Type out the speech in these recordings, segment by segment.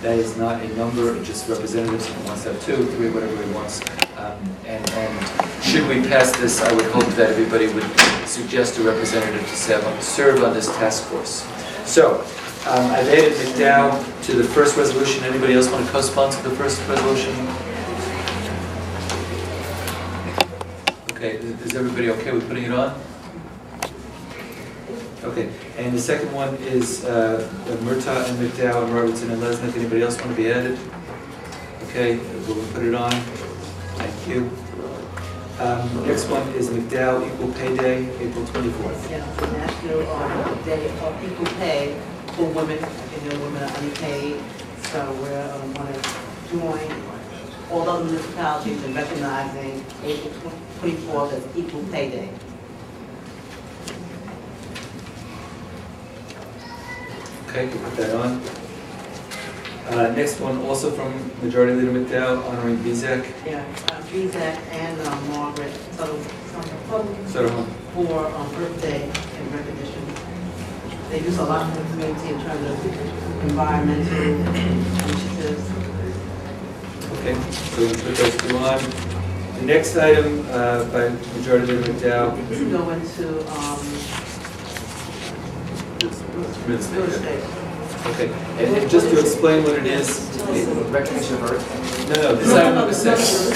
That is not a number, it's just representatives. He wants to have 2, 3, whatever he wants. And should we pass this, I would hope that everybody would suggest a representative to serve on this task force. So, I've added McDowell to the first resolution. Anybody else want to co-sponsor the first resolution? Okay, is everybody okay with putting it on? Okay, and the second one is Murtaugh and McDowell and Robertson and Lesnick. Anybody else want to be added? Okay, we'll put it on. Thank you. Next one is McDowell Equal Pay Day, April 24th. Yeah, National Day of Equal Pay for women. Women are underpaid, so we're going to join all other municipalities in recognizing April 24th as Equal Pay Day. Okay, we'll put that on. Next one, also from Majority Leader McDowell, honoring Bizek. Yeah, Bizek and Margaret Sutherland for birthday and recognition. They use a lot in the community in terms of environmental initiatives. Okay, so we'll put those 2 on. The next item by Majority Leader McDowell. This will go into real estate. Okay, and just to explain what it is, Recognition of Earth. no, this item number 6.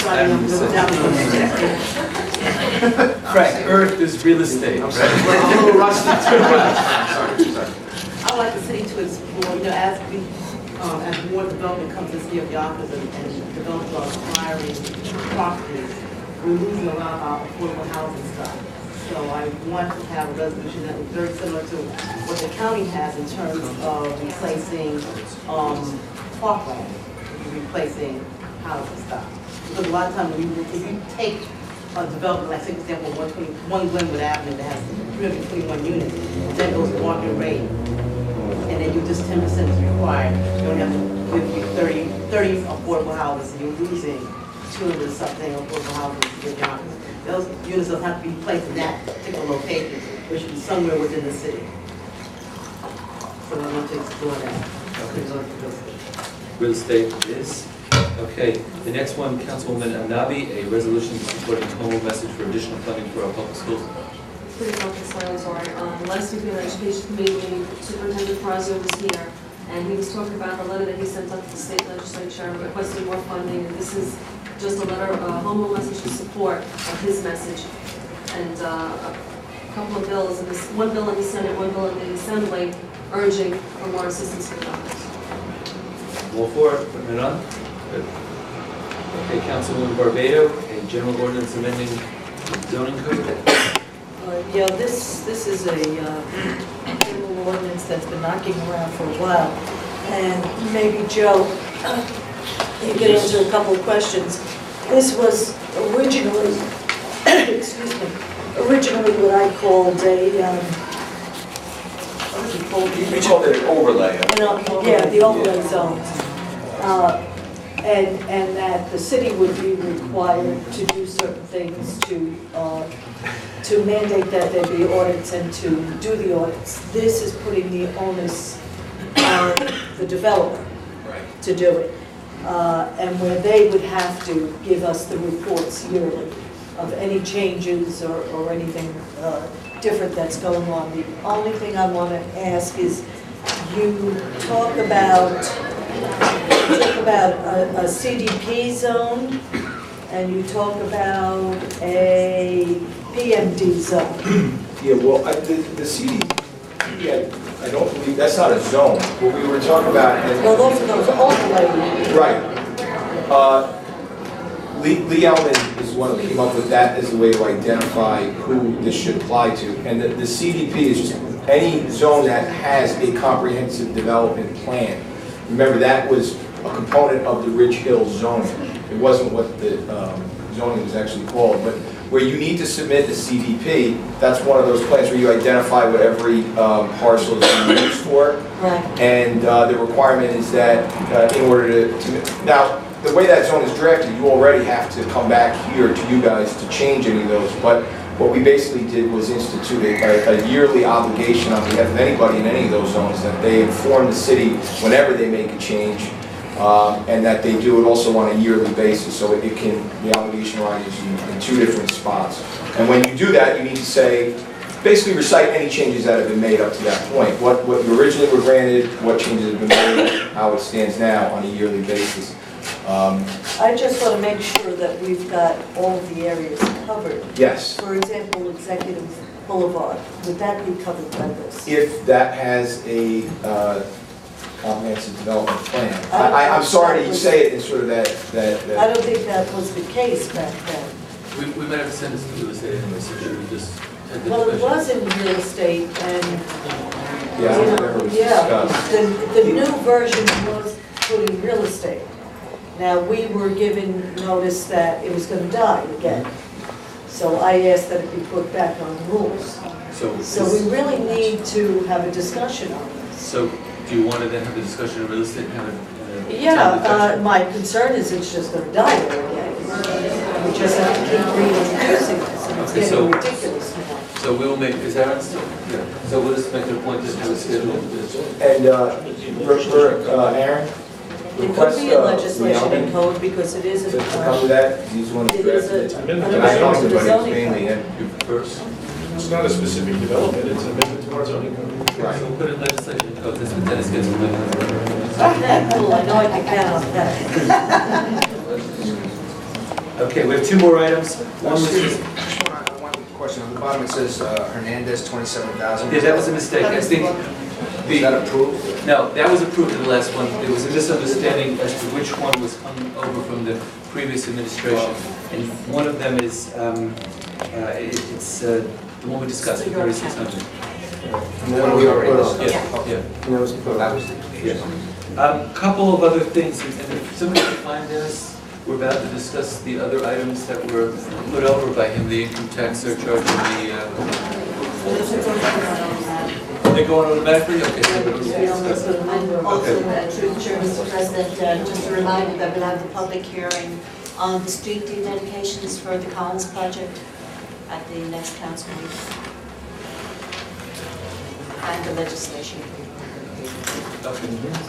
Frank, Earth is real estate. I'm sorry. I'm a little rusty too. Sorry. I would like the city to explore, as more development comes to the city of Yonkers and developers are acquiring properties, we're losing a lot of our affordable housing stuff. So I want to have a resolution that is very similar to what the county has in terms of replacing parkland, replacing housing stuff. Because a lot of times, if you take a development, like say, for example, 121 Glenwood Avenue that has 321 units, that goes market rate, and then you just 10% is required. You don't have to give 30 affordable houses, and you're losing 200 something affordable houses in Yonkers. Those units don't have to be placed in that particular location, which should be somewhere within the city. So I want to explore that. Okay. Real estate is. Okay, the next one, Councilwoman Anabi, a resolution supporting Tomo message for additional funding for our public schools. Pretty much last week in the Education Committee, Superintendent Prazio was here, and he was talking about a letter that he sent up to the state legislature requesting more funding, and this is just a letter, a humble message of support of his message, and a couple of bills, and this one bill in the Senate, one bill in the Assembly, urging for more assistance for doctors. All for it, putting it on. Good. Okay, Councilwoman Barbado, a general ordinance amending zoning code. Yeah, this is a general ordinance that's been knocking around for a while, and maybe Joe, you can answer a couple of questions. This was originally, excuse me, what I called a, We called it an overlay. yeah, the overlay zones. And that the city would be required to do certain things to mandate that there be audits and to do the audits. This is putting the onus on the developer to do it. And where they would have to give us the reports yearly of any changes or anything different that's going on. The only thing I want to ask is, you talk about a CDP zone, and you talk about a PMD zone. Yeah, well, the CDP, I don't believe, that's not a zone. What we were talking about. Well, those are those overlay. Right. Lee Elman is the one who came up with that as a way to identify who this should apply to. And the CDP is just any zone that has a comprehensive development plan. Remember, that was a component of the Ridge Hill zoning. It wasn't what the zoning was actually called, but where you need to submit the CDP, that's one of those plans where you identify what every parcel is being used for. Right. And the requirement is that in order to now, the way that zone is drafted, you already have to come back here to you guys to change any of those, but what we basically did was institute a yearly obligation on behalf of anybody in any of those zones that they inform the city whenever they make a change and that they do it also on a yearly basis, so the obligation rises in two different spots. And when you do that, you need to say, basically recite any changes that have been made up to that point. What you originally were granted, what changes have been made, how it stands now on a yearly basis. I just want to make sure that we've got all of the areas covered. Yes. For example, Executive Boulevard, would that be covered by this? If that has a comprehensive development plan. I'm sorry to say it in sort of that. I don't think that was the case back then. We might have to send this to real estate anyway, so should we just have the Well, it discussion? was in real estate, and, Yeah, whatever was discussed. the new version was put in real estate. Now, we were given notice that it was going to die again, so I asked that it be put back on the rules. So we really need to have a discussion on this. So do you want to then have a discussion on real estate and have a? Yeah, my concern is it's just going to die there again. We just have to keep reintroducing this, and it's Okay, so- getting ridiculous now. So we will make, is that on still? Yeah. So we'll just make it a point to have a schedule. And Aaron, It could request be in legislation the and code because it is to come to that, he's the one who it is drafted it. an And I amendment talked to the about it zoning mainly code. him. You first. It's not a specific development, it's an amendment to our zoning code. Right. So we'll put it in legislation. Oh, that's what Dennis gets from Cool, I know I can count on that. Okay, we have two more items. One was, One question, on the bottom it says Hernandez, 27,000. yeah, that was a mistake. I think Is that approved? no, that was approved in the last one. There was a misunderstanding as to which one was coming over from the previous administration. And one of them is, it's the one we discussed, 3,600. The one we already discussed. Yeah. That was Couple of other things, and if somebody can find this, we're about to discuss the other items that were put over by him, the income tax surcharge and they go on automatically? Okay. So we'll discuss it. Also, through the chair, Mr. President, just a reminder that we'll have the public hearing on the street dedications for the Collins project at the next council meeting. And the legislation.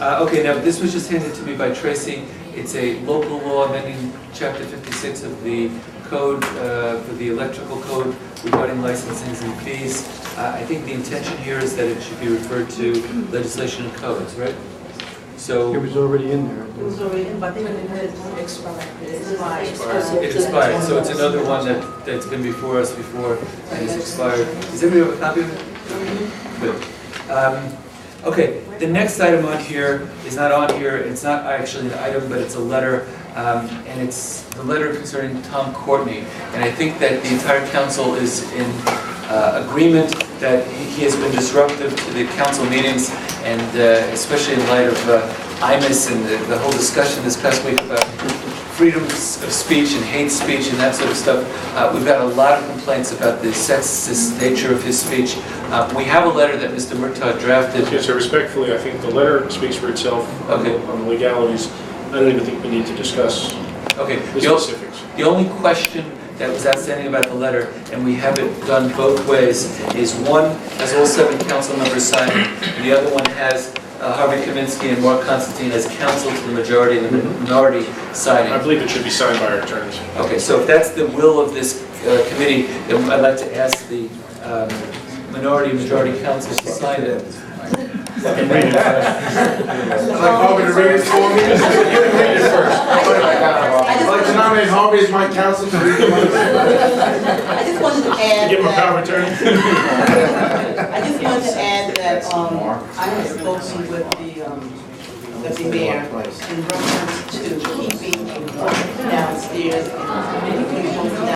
Okay, now this was just handed to me by Tracy. It's a local law amending Chapter 56 of the code, for the electrical code regarding licensings and fees. I think the intention here is that it should be referred to legislation and codes, right? So. It was already in there. It was already in, but it expired. It expired, so it's another one that's been before us before and it's expired. Does everybody have a copy of it? Good. Okay, the next item on here is not on here, it's not actually an item, but it's a letter, and it's the letter concerning Tom Courtney. And I think that the entire council is in agreement that he has been disruptive to the council meetings, and especially in light of IMIS and the whole discussion this past week about freedoms of speech and hate speech and that sort of stuff. We've got a lot of complaints about the sexist nature of his speech. We have a letter that Mr. Murtaugh drafted. Yes, so respectfully, I think the letter speaks for itself on Okay. the legalities. I don't even think we need to discuss Okay, the specifics. the only question that was outstanding about the letter, and we have it done both ways, is one has all 7 council members sign it, and the other one has Harvey Kaminsky and Mark Constantine as counsel to the majority and the minority signing. I believe it should be signed by our attorneys. Okay, so if that's the will of this committee, then I'd like to ask the minority and majority council to sign it. I can read it. I'd like Harvey to read it for me. You can read it first. I'd like to nominate Harvey as my counsel to read it. I just wanted to add Give him a power that, of attorney. I just wanted to add that, I have spoken with the mayor in reference to keeping downstairs and